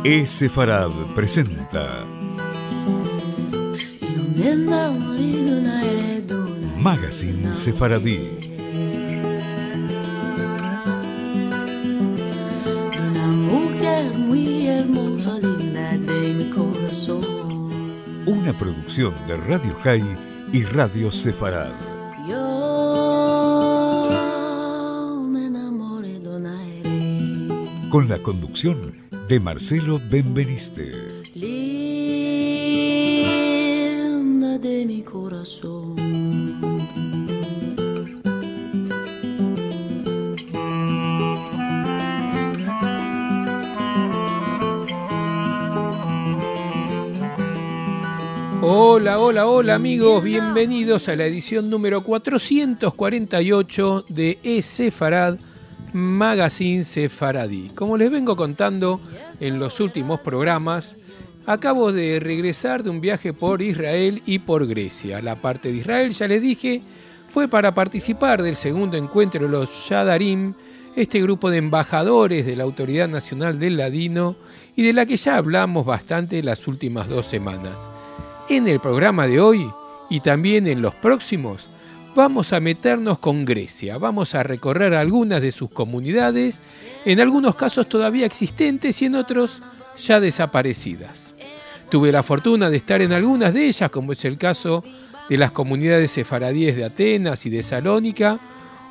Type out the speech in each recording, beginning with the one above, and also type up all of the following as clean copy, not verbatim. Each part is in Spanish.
Sefarad presenta Magazine Sefaradí. Una producción de Radio High y Radio Sefarad. Con la conducción de Marcelo Benveniste. Linda de mi corazón. Hola amigos, bienvenidos a la edición número 448 de Sefarad Magazine Sefaradí. Como les vengo contando en los últimos programas, acabo de regresar de un viaje por Israel y por Grecia. La parte de Israel, ya les dije, fue para participar del segundo encuentro de los Shadarim, este grupo de embajadores de la Autoridad Nacional del Ladino y de la que ya hablamos bastante las últimas 2 semanas. En el programa de hoy y también en los próximos vamos a meternos con Grecia, vamos a recorrer algunas de sus comunidades, en algunos casos todavía existentes y en otros ya desaparecidas. Tuve la fortuna de estar en algunas de ellas, como es el caso de las comunidades sefaradíes de Atenas y de Salónica,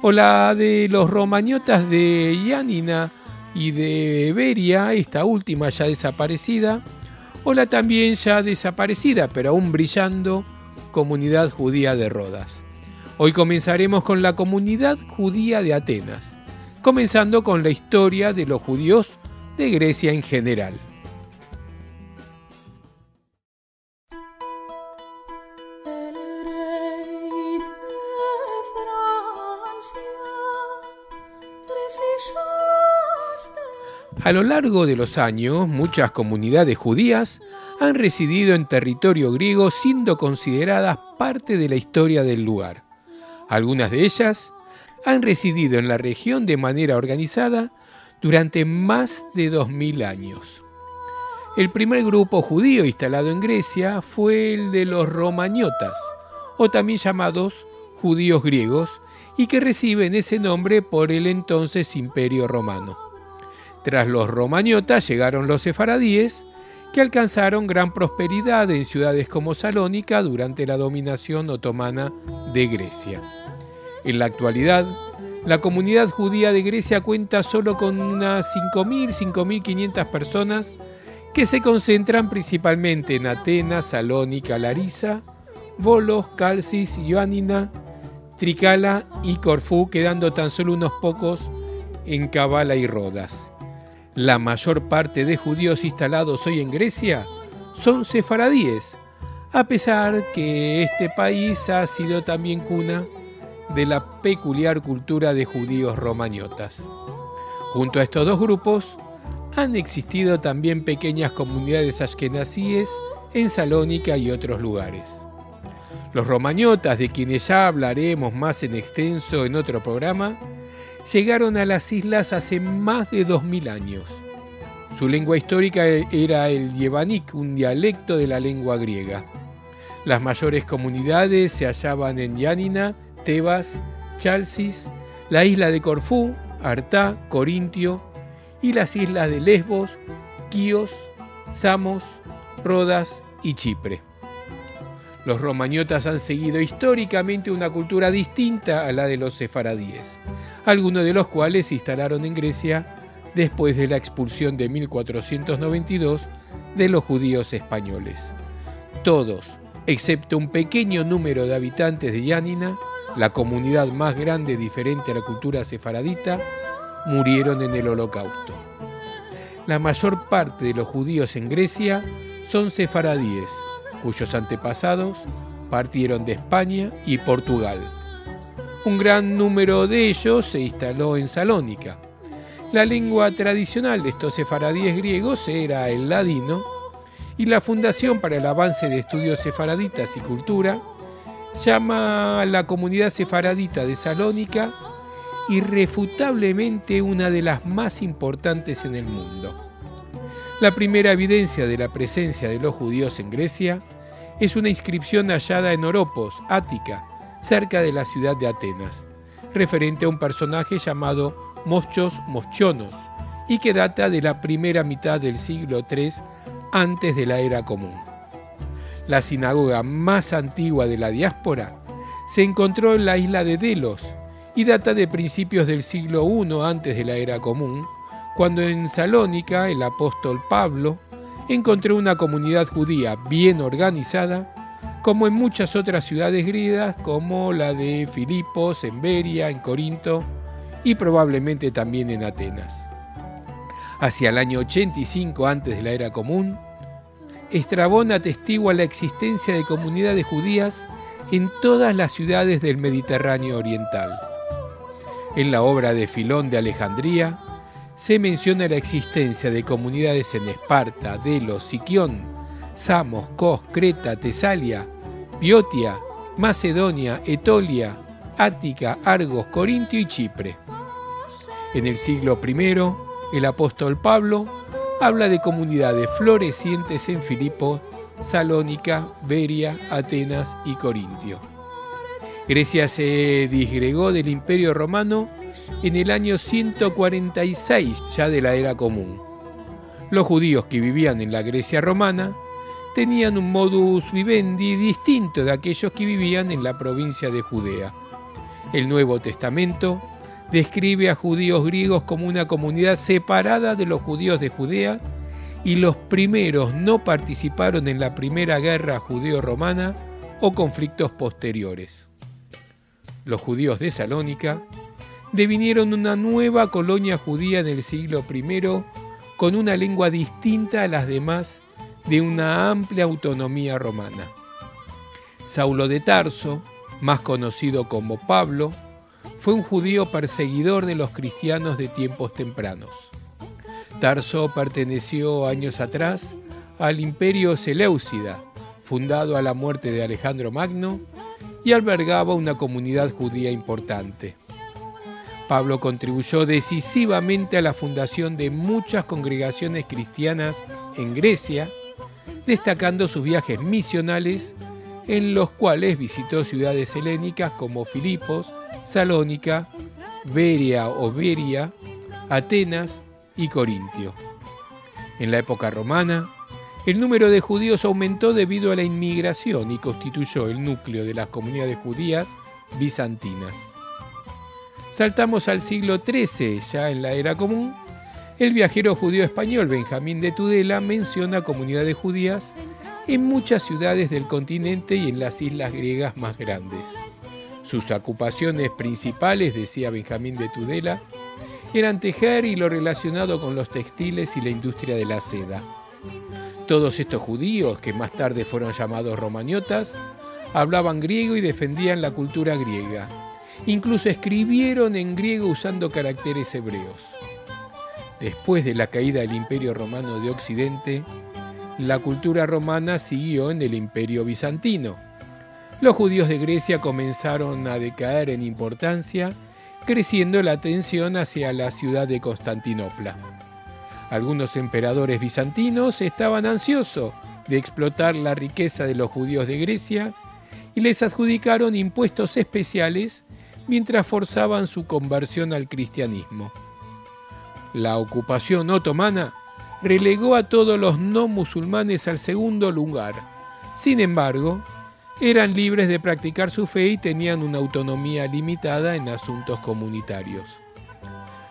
o la de los romañotas de Yanina y de Beria, esta última ya desaparecida, o la también ya desaparecida, pero aún brillando, comunidad judía de Rodas. Hoy comenzaremos con la comunidad judía de Atenas, comenzando con la historia de los judíos de Grecia en general. A lo largo de los años, muchas comunidades judías han residido en territorio griego siendo consideradas parte de la historia del lugar. Algunas de ellas han residido en la región de manera organizada durante más de 2000 años. El primer grupo judío instalado en Grecia fue el de los romañotas, o también llamados judíos griegos, y que reciben ese nombre por el entonces Imperio Romano. Tras los romañotas llegaron los sefaradíes, que alcanzaron gran prosperidad en ciudades como Salónica durante la dominación otomana de Grecia. En la actualidad, la comunidad judía de Grecia cuenta solo con unas 5.500 personas que se concentran principalmente en Atenas, Salónica, Larisa, Volos, Calcis, Ioánina, Tricala y Corfú, quedando tan solo unos pocos en Cabala y Rodas. La mayor parte de judíos instalados hoy en Grecia son sefaradíes, a pesar que este país ha sido también cuna de la peculiar cultura de judíos romañotas. Junto a estos dos grupos han existido también pequeñas comunidades ashkenazíes en Salónica y otros lugares. Los romañotas, de quienes ya hablaremos más en extenso en otro programa, llegaron a las islas hace más de 2000 años. Su lengua histórica era el Yevanik, un dialecto de la lengua griega. Las mayores comunidades se hallaban en Yanina, Tebas, Chalcis, la isla de Corfú, Artá, Corintio y las islas de Lesbos, Quíos, Samos, Rodas y Chipre. Los romañotas han seguido históricamente una cultura distinta a la de los sefaradíes, algunos de los cuales se instalaron en Grecia después de la expulsión de 1492 de los judíos españoles. Todos, excepto un pequeño número de habitantes de Yanina, la comunidad más grande diferente a la cultura sefaradita, murieron en el Holocausto. La mayor parte de los judíos en Grecia son sefaradíes, cuyos antepasados partieron de España y Portugal. Un gran número de ellos se instaló en Salónica. La lengua tradicional de estos sefaradíes griegos era el ladino, y la Fundación para el Avance de Estudios Sefaraditas y Cultura llama a la comunidad sefaradita de Salónica irrefutablemente una de las más importantes en el mundo. La primera evidencia de la presencia de los judíos en Grecia es una inscripción hallada en Oropos, Ática, cerca de la ciudad de Atenas, referente a un personaje llamado Moschos Moschionos y que data de la primera mitad del siglo III antes de la era común. La sinagoga más antigua de la diáspora se encontró en la isla de Delos y data de principios del siglo I antes de la era común, cuando en Salónica el apóstol Pablo encontró una comunidad judía bien organizada, como en muchas otras ciudades griegas, como la de Filipos, en Beria, en Corinto y probablemente también en Atenas. Hacia el año 85 antes de la era común, Estrabón atestigua la existencia de comunidades judías en todas las ciudades del Mediterráneo oriental. En la obra de Filón de Alejandría se menciona la existencia de comunidades en Esparta, Delos, Siquión, Samos, Cos, Creta, Tesalia, Biotia, Macedonia, Etolia, Ática, Argos, Corintio y Chipre. En el siglo I, el apóstol Pablo habla de comunidades florecientes en Filipos, Salónica, Beria, Atenas y Corintio. Grecia se disgregó del Imperio Romano en el año 146 ya de la era común. Los judíos que vivían en la Grecia romana tenían un modus vivendi distinto de aquellos que vivían en la provincia de Judea. El Nuevo Testamento describe a judíos griegos como una comunidad separada de los judíos de Judea y los primeros no participaron en la primera guerra judeo-romana o conflictos posteriores. Los judíos de Salónica devinieron una nueva colonia judía en el siglo I con una lengua distinta a las demás de una amplia autonomía romana. Saulo de Tarso, más conocido como Pablo, fue un judío perseguidor de los cristianos de tiempos tempranos. Tarso perteneció años atrás al Imperio Seleucida, fundado a la muerte de Alejandro Magno, y albergaba una comunidad judía importante. Pablo contribuyó decisivamente a la fundación de muchas congregaciones cristianas en Grecia, destacando sus viajes misionales, en los cuales visitó ciudades helénicas como Filipos, Salónica, Beria o Beria, Atenas y Corintio. En la época romana, el número de judíos aumentó debido a la inmigración y constituyó el núcleo de las comunidades judías bizantinas. Saltamos al siglo XIII, ya en la era común. El viajero judío español Benjamín de Tudela menciona comunidades judías en muchas ciudades del continente y en las islas griegas más grandes. Sus ocupaciones principales, decía Benjamín de Tudela, eran tejer y lo relacionado con los textiles y la industria de la seda. Todos estos judíos, que más tarde fueron llamados romaniotas, hablaban griego y defendían la cultura griega. Incluso escribieron en griego usando caracteres hebreos. Después de la caída del Imperio Romano de Occidente, la cultura romana siguió en el Imperio Bizantino. Los judíos de Grecia comenzaron a decaer en importancia, creciendo la tensión hacia la ciudad de Constantinopla. Algunos emperadores bizantinos estaban ansiosos de explotar la riqueza de los judíos de Grecia y les adjudicaron impuestos especiales mientras forzaban su conversión al cristianismo. La ocupación otomana relegó a todos los no musulmanes al segundo lugar. Sin embargo, eran libres de practicar su fe y tenían una autonomía limitada en asuntos comunitarios.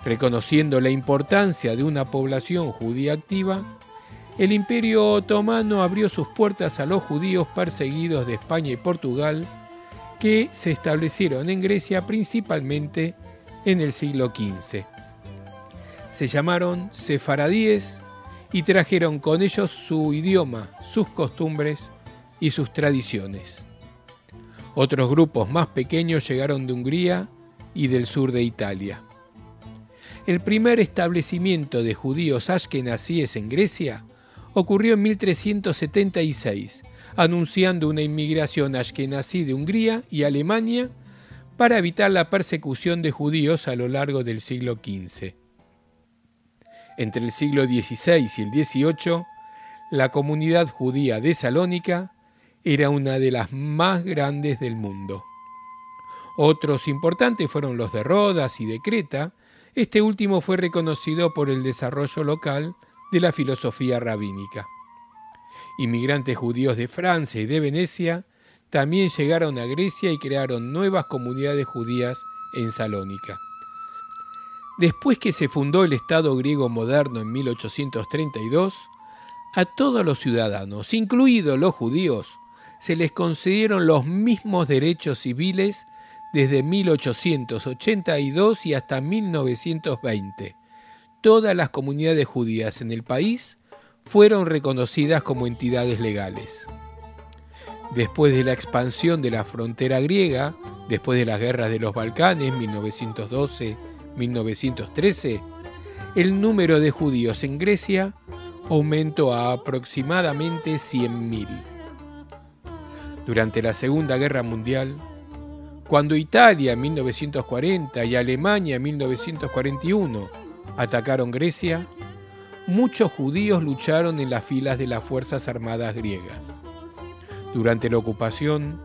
Reconociendo la importancia de una población judía activa, el Imperio Otomano abrió sus puertas a los judíos perseguidos de España y Portugal, que se establecieron en Grecia principalmente en el siglo XV. Se llamaron sefaradíes y trajeron con ellos su idioma, sus costumbres y sus tradiciones. Otros grupos más pequeños llegaron de Hungría y del sur de Italia. El primer establecimiento de judíos ashkenazíes en Grecia ocurrió en 1376, anunciando una inmigración ashkenazí de Hungría y Alemania para evitar la persecución de judíos a lo largo del siglo XV. Entre el siglo XVI y el XVIII, la comunidad judía de Salónica era una de las más grandes del mundo. Otros importantes fueron los de Rodas y de Creta. Este último fue reconocido por el desarrollo local de la filosofía rabínica. Inmigrantes judíos de Francia y de Venecia también llegaron a Grecia y crearon nuevas comunidades judías en Salónica. Después que se fundó el Estado griego moderno en 1832, a todos los ciudadanos, incluidos los judíos, se les concedieron los mismos derechos civiles desde 1882 y hasta 1920. Todas las comunidades judías en el país fueron reconocidas como entidades legales. Después de la expansión de la frontera griega, después de las guerras de los Balcanes, 1912-1913, el número de judíos en Grecia aumentó a aproximadamente 100.000. Durante la Segunda Guerra Mundial, cuando Italia en 1940 y Alemania en 1941 atacaron Grecia, muchos judíos lucharon en las filas de las Fuerzas Armadas griegas. Durante la ocupación,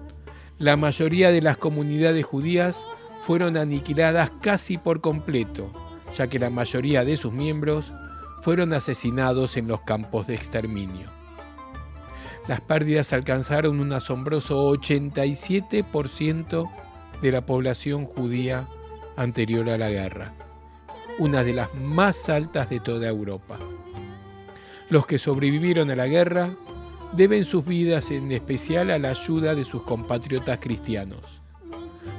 la mayoría de las comunidades judías fueron aniquiladas casi por completo, ya que la mayoría de sus miembros fueron asesinados en los campos de exterminio. Las pérdidas alcanzaron un asombroso 87% de la población judía anterior a la guerra, una de las más altas de toda Europa. Los que sobrevivieron a la guerra deben sus vidas en especial a la ayuda de sus compatriotas cristianos.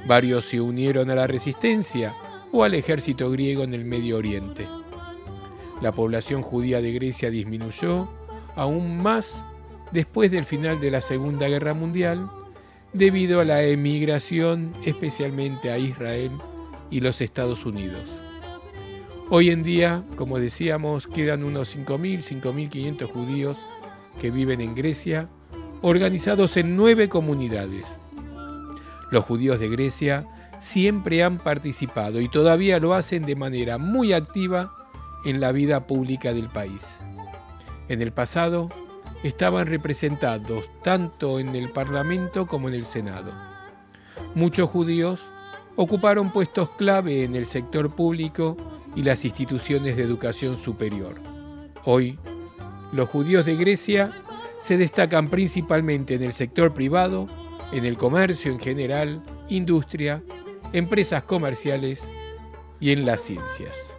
Varios se unieron a la resistencia o al ejército griego en el Medio Oriente. La población judía de Grecia disminuyó aún más después del final de la Segunda Guerra Mundial, debido a la emigración especialmente a Israel y los Estados Unidos. Hoy en día, como decíamos, quedan unos 5.500 judíos que viven en Grecia, organizados en 9 comunidades. Los judíos de Grecia siempre han participado y todavía lo hacen de manera muy activa en la vida pública del país. En el pasado, estaban representados tanto en el Parlamento como en el Senado. Muchos judíos ocuparon puestos clave en el sector público y las instituciones de educación superior. Hoy, los judíos de Grecia se destacan principalmente en el sector privado, en el comercio en general, industria, empresas comerciales y en las ciencias.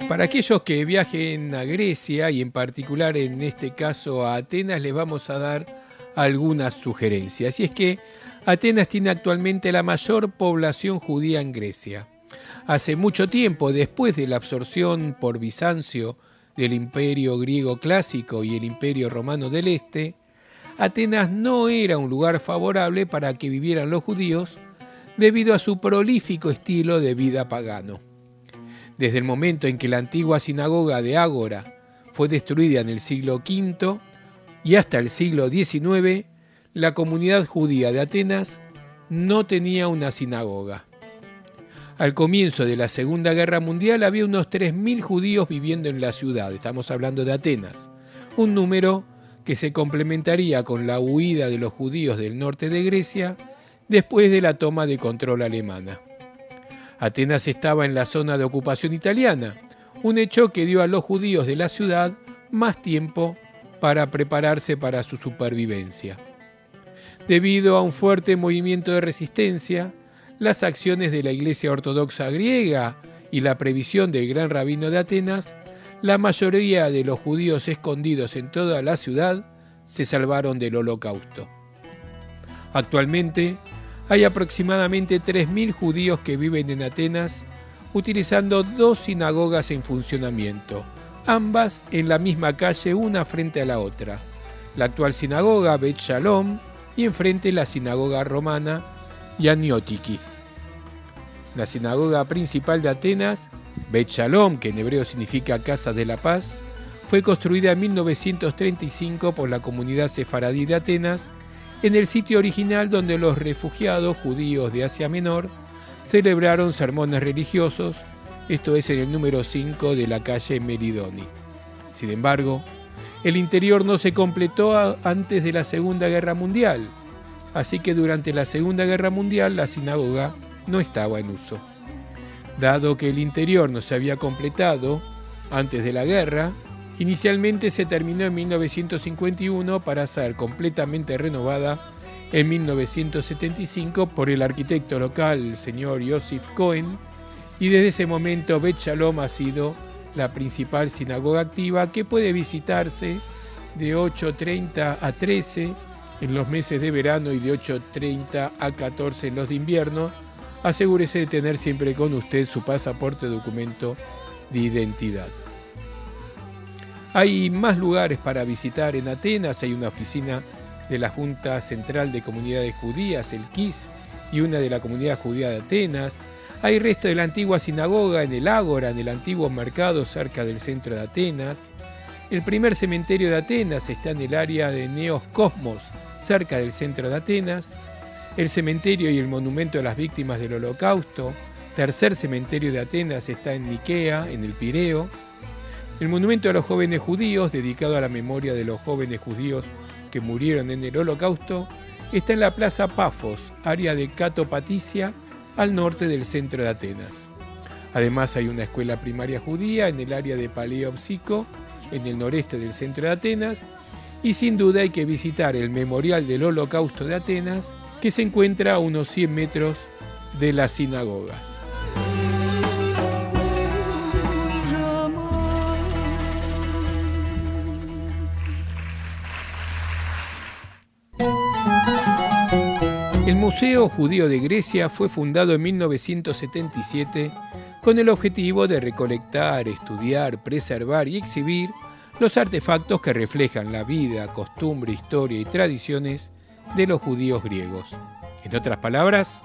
Para aquellos que viajen a Grecia y en particular en este caso a Atenas, les vamos a dar algunas sugerencias. Y es que Atenas tiene actualmente la mayor población judía en Grecia. Hace mucho tiempo, después de la absorción por Bizancio del Imperio griego clásico y el Imperio romano del Este, Atenas no era un lugar favorable para que vivieran los judíos debido a su prolífico estilo de vida pagano. Desde el momento en que la antigua sinagoga de Ágora fue destruida en el siglo V y hasta el siglo XIX, la comunidad judía de Atenas no tenía una sinagoga. Al comienzo de la Segunda Guerra Mundial había unos 3.000 judíos viviendo en la ciudad, estamos hablando de Atenas, un número que se complementaría con la huida de los judíos del norte de Grecia después de la toma de control alemana. Atenas estaba en la zona de ocupación italiana, un hecho que dio a los judíos de la ciudad más tiempo para prepararse para su supervivencia. Debido a un fuerte movimiento de resistencia, las acciones de la Iglesia Ortodoxa griega y la previsión del gran rabino de Atenas, la mayoría de los judíos escondidos en toda la ciudad se salvaron del Holocausto. Actualmente, hay aproximadamente 3.000 judíos que viven en Atenas, utilizando 2 sinagogas en funcionamiento, ambas en la misma calle, una frente a la otra, la actual sinagoga Bet Shalom y enfrente la sinagoga romana Yaniotiki. La sinagoga principal de Atenas, Bet Shalom, que en hebreo significa Casa de la Paz, fue construida en 1935 por la comunidad sefaradí de Atenas, en el sitio original donde los refugiados judíos de Asia Menor celebraron sermones religiosos, esto es en el número 5 de la calle Meridoni. Sin embargo, el interior no se completó antes de la Segunda Guerra Mundial, así que durante la Segunda Guerra Mundial la sinagoga no estaba en uso. Dado que el interior no se había completado antes de la guerra, inicialmente se terminó en 1951 para ser completamente renovada en 1975 por el arquitecto local, el señor Yosif Cohen, y desde ese momento Bet Shalom ha sido la principal sinagoga activa que puede visitarse de 8:30 a 13 en los meses de verano y de 8:30 a 14 en los de invierno. Asegúrese de tener siempre con usted su pasaporte o documento de identidad. Hay más lugares para visitar en Atenas. Hay una oficina de la Junta Central de Comunidades Judías, el KIS, y una de la Comunidad Judía de Atenas. Hay resto de la antigua sinagoga en el Ágora, en el antiguo mercado cerca del centro de Atenas. El primer cementerio de Atenas está en el área de Neos Cosmos, cerca del centro de Atenas. El cementerio y el monumento a las víctimas del Holocausto, tercer cementerio de Atenas, está en Nikea, en el Pireo. El monumento a los jóvenes judíos, dedicado a la memoria de los jóvenes judíos que murieron en el Holocausto, está en la Plaza Pafos, área de Cato Paticia, al norte del centro de Atenas. Además hay una escuela primaria judía en el área de Paleopsico, en el noreste del centro de Atenas, y sin duda hay que visitar el Memorial del Holocausto de Atenas, que se encuentra a unos 100 metros de las sinagogas. El Museo Judío de Grecia fue fundado en 1977 con el objetivo de recolectar, estudiar, preservar y exhibir los artefactos que reflejan la vida, costumbre, historia y tradiciones de los judíos griegos. En otras palabras,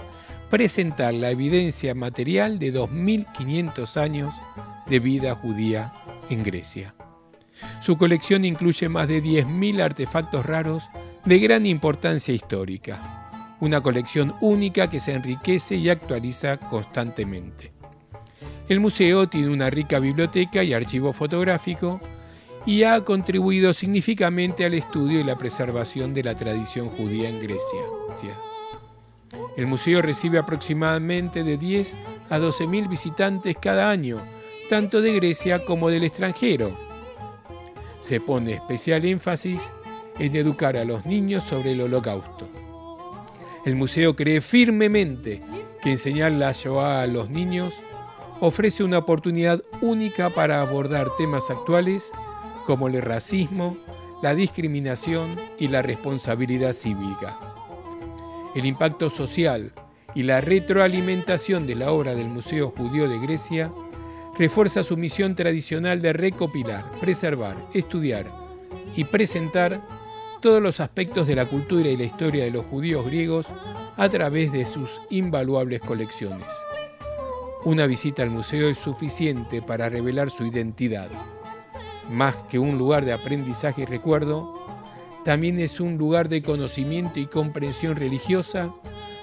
presentar la evidencia material de 2500 años de vida judía en Grecia. Su colección incluye más de 10.000 artefactos raros de gran importancia histórica. Una colección única que se enriquece y actualiza constantemente. El museo tiene una rica biblioteca y archivo fotográfico y ha contribuido significativamente al estudio y la preservación de la tradición judía en Grecia. El museo recibe aproximadamente de 10 a 12.000 visitantes cada año, tanto de Grecia como del extranjero. Se pone especial énfasis en educar a los niños sobre el Holocausto. El museo cree firmemente que enseñar la Shoah a los niños ofrece una oportunidad única para abordar temas actuales como el racismo, la discriminación y la responsabilidad cívica. El impacto social y la retroalimentación de la obra del Museo Judío de Grecia refuerza su misión tradicional de recopilar, preservar, estudiar y presentar todos los aspectos de la cultura y la historia de los judíos griegos a través de sus invaluables colecciones. Una visita al museo es suficiente para revelar su identidad. Más que un lugar de aprendizaje y recuerdo, también es un lugar de conocimiento y comprensión religiosa,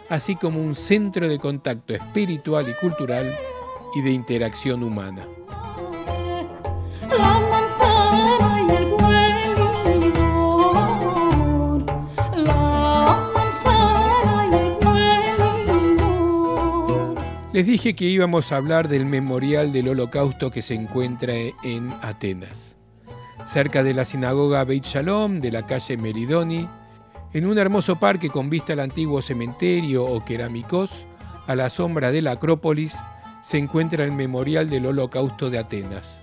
así como un centro de contacto espiritual y cultural y de interacción humana. La manzana y el buen limón, la manzana y el buen limón. Les dije que íbamos a hablar del Memorial del Holocausto que se encuentra en Atenas, cerca de la sinagoga Beit Shalom de la calle Meridoni, en un hermoso parque con vista al antiguo cementerio o Keramikos, a la sombra de la Acrópolis, se encuentra el Memorial del Holocausto de Atenas.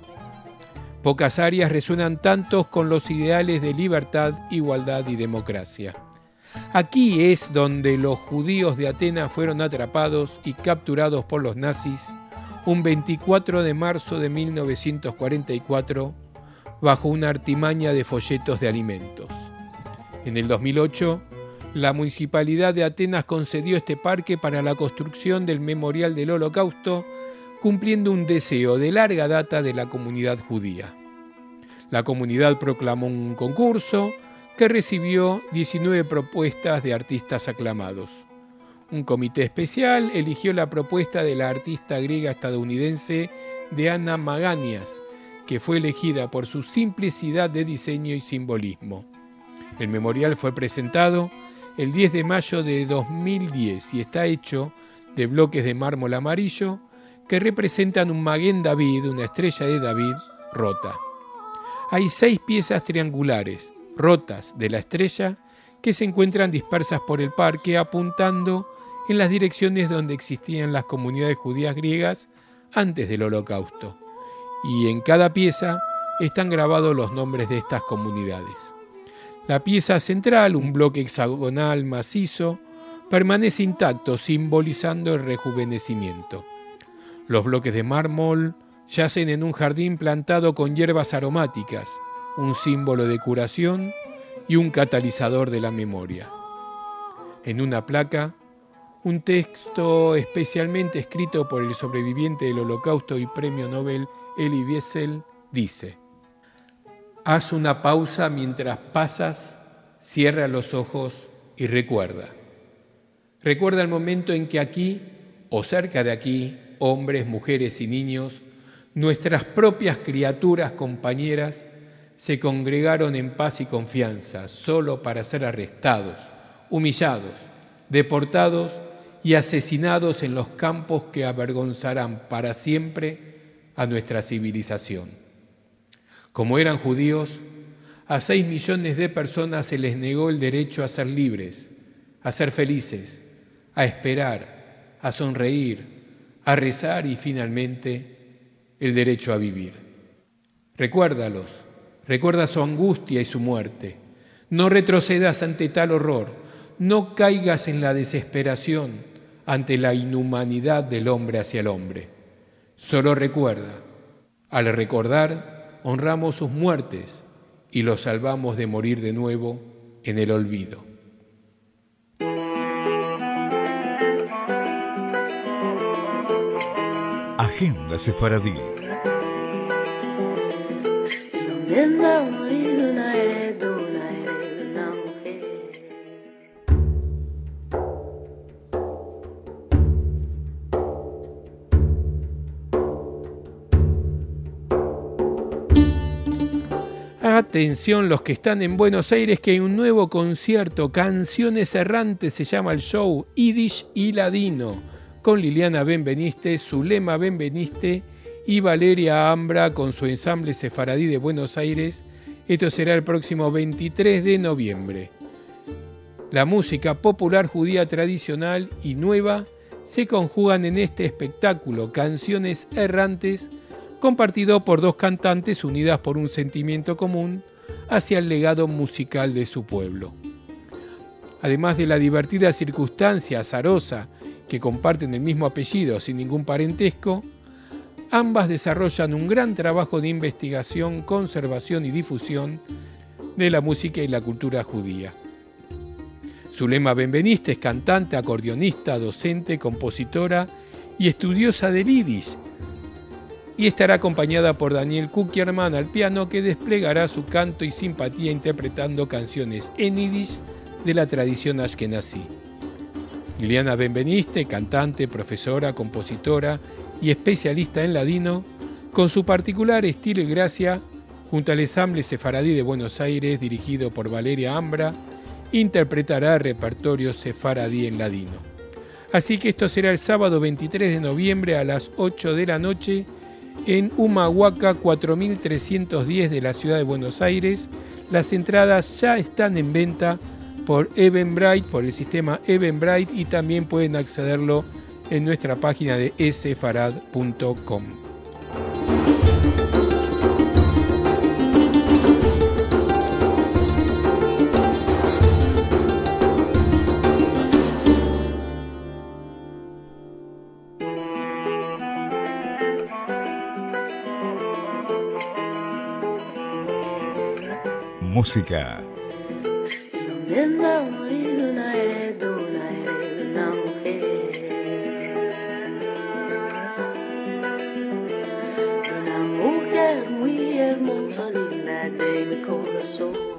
Pocas áreas resuenan tanto con los ideales de libertad, igualdad y democracia. Aquí es donde los judíos de Atenas fueron atrapados y capturados por los nazis un 24 de marzo de 1944 bajo una artimaña de folletos de alimentos. En el 2008, la Municipalidad de Atenas concedió este parque para la construcción del Memorial del Holocausto, cumpliendo un deseo de larga data de la comunidad judía. La comunidad proclamó un concurso que recibió 19 propuestas de artistas aclamados. Un comité especial eligió la propuesta de la artista griega estadounidense Diana Maganias, que fue elegida por su simplicidad de diseño y simbolismo. El memorial fue presentado el 10 de mayo de 2010 y está hecho de bloques de mármol amarillo que representan un Maguen David, una estrella de David, rota. Hay 6 piezas triangulares, rotas de la estrella, que se encuentran dispersas por el parque apuntando en las direcciones donde existían las comunidades judías griegas antes del Holocausto. Y en cada pieza están grabados los nombres de estas comunidades. La pieza central, un bloque hexagonal macizo, permanece intacto, simbolizando el rejuvenecimiento. Los bloques de mármol yacen en un jardín plantado con hierbas aromáticas, un símbolo de curación y un catalizador de la memoria. En una placa, un texto especialmente escrito por el sobreviviente del Holocausto y premio Nobel Elie Wiesel dice: haz una pausa mientras pasas, cierra los ojos y recuerda. Recuerda el momento en que aquí, o cerca de aquí, hombres, mujeres y niños, nuestras propias criaturas compañeras, se congregaron en paz y confianza, solo para ser arrestados, humillados, deportados y asesinados en los campos que avergonzarán para siempre a nuestra civilización. Como eran judíos, a 6 millones de personas se les negó el derecho a ser libres, a ser felices, a esperar, a sonreír, a rezar y finalmente el derecho a vivir. Recuérdalos, recuerda su angustia y su muerte. No retrocedas ante tal horror, no caigas en la desesperación ante la inhumanidad del hombre hacia el hombre. Solo recuerda, al recordar, honramos sus muertes y los salvamos de morir de nuevo en el olvido. Agenda Sefaradí. Atención los que están en Buenos Aires, que hay un nuevo concierto, Canciones Errantes, se llama el show, Yiddish y Ladino, con Liliana Benveniste, Zulema Benveniste y Valeria Ambra con su ensamble sefaradí de Buenos Aires. Esto será el próximo 23 de noviembre. La música popular judía tradicional y nueva se conjugan en este espectáculo, Canciones Errantes, compartido por 2 cantantes unidas por un sentimiento común hacia el legado musical de su pueblo. Además de la divertida circunstancia azarosa que comparten el mismo apellido sin ningún parentesco, ambas desarrollan un gran trabajo de investigación, conservación y difusión de la música y la cultura judía. Zulema Benveniste es cantante, acordeonista, docente, compositora y estudiosa del Yiddish, y estará acompañada por Daniel Kuckerman al piano, que desplegará su canto y simpatía interpretando canciones en Yiddish de la tradición ashkenazí. Liliana Benveniste, cantante, profesora, compositora y especialista en ladino, con su particular estilo y gracia, junto al ensamble sefaradí de Buenos Aires, dirigido por Valeria Ambra, interpretará repertorio sefaradí en ladino. Así que esto será el sábado 23 de noviembre a las 8 de la noche, en Humahuaca 4310 de la ciudad de Buenos Aires. Las entradas ya están en venta por Eventbrite, por el sistema Eventbrite, y también pueden accederlo en nuestra página de sefarad.com. Música, Nena morir una mujer. De una mujer muy hermosa, digna de mi corazón.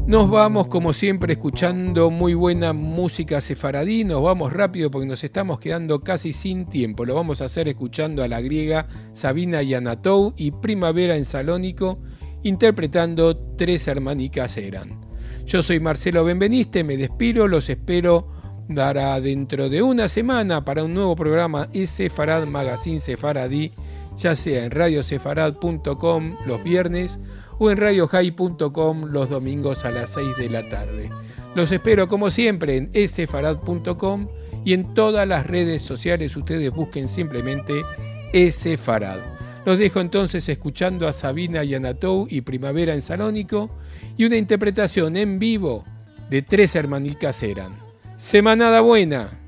Nos vamos como siempre escuchando muy buena música sefaradí, nos vamos rápido porque nos estamos quedando casi sin tiempo. Lo vamos a hacer escuchando a la griega Sabina Giannatou y Primavera en Salónico, interpretando Tres hermanicas eran. Yo soy Marcelo Benveniste, me despido, los espero dará dentro de una semana para un nuevo programa Sefarad Magazine Sefaradí, ya sea en radiosefarad.com los viernes o en radiohai.com los domingos a las 6 de la tarde. Los espero como siempre en esefarad.com y en todas las redes sociales. Ustedes busquen simplemente Sefarad. Los dejo entonces escuchando a Sabina Giannatou y Primavera en Salónico y una interpretación en vivo de Tres hermanicas eran. Semanada buena.